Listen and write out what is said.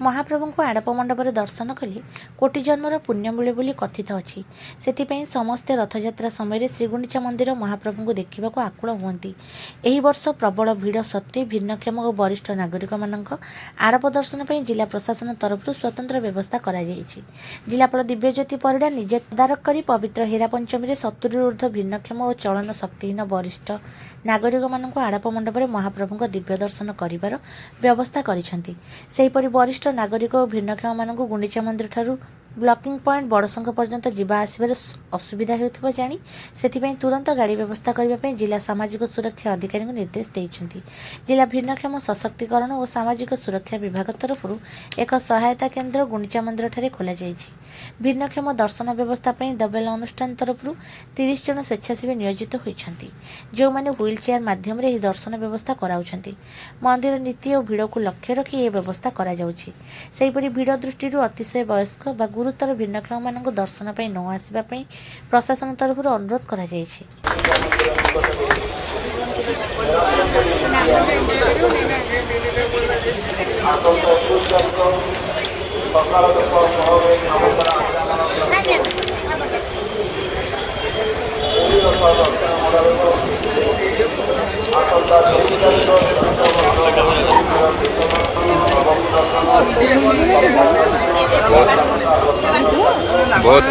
महाप्रभुଙ୍କୁ आड़प मंडप दर्शन कले कोटि जन्मर पुण्य मिले बोली कथित अच्छी से समस्ते रथयात्रा समय श्रीगुंडीचा मंदिर महाप्रभु देखा आकुल हुंती। एही वर्ष प्रबल भिड़ सत्वे भिन्नक्षम और वरिष्ठ नागरिक मानक आड़प दर्शन पर जिला प्रशासन तरफ स्वतंत्र व्यवस्था करा जायछि। जिलापाल दिव्यज्योति परिड़ा निजे तदारक कर पवित्र हेरा पंचमी 70 ऊर्ध्व भिन्नक्षम और चलन शक्तिहीन वरिष्ठ नागरिक मानक आड़प मंडप महाप्रभु दिव्य दर्शन कर व्यवस्था करिसेंति। सेहीपरि वरिष्ठ नागरिक और भिन्नक्षम मानक गुंडीचा मंदिर ठारू ब्लॉकिंग पॉइंट बड़संख पर्यंत जीवा आसबार असुविधा होता जानी से तुरंत गाड़ी व्यवस्था करने जिला सामाजिक सुरक्षा अधिकारी निर्देश देइछंती। जिला भिन्नक्षम सशक्तिकरण और सामाजिक सुरक्षा विभाग तरफ एक सहायता केन्द्र गुंडीचा मंदिर ठारे खोला जायछि। भिन्नक्षम दर्शन व्यवस्था दबेल अनुष्ठान तरफ 30 जन स्वेच्छासेवी नियोजित होइछंती, जो माने व्हील चेयर माध्यम रे दर्शन व्यवस्था कराउछंती। मंदिर नीति और भिड़ को लक्ष्य रखी यह व्यवस्था करा जाउछि। सेहीपरि भिड़ दृष्टि अतिशय वयस्क बा गुरुतर भिन्नक्षम मानक दर्शन पर न आसवा प्रशासन तरफ अनुरोध करा जायछि। बहुत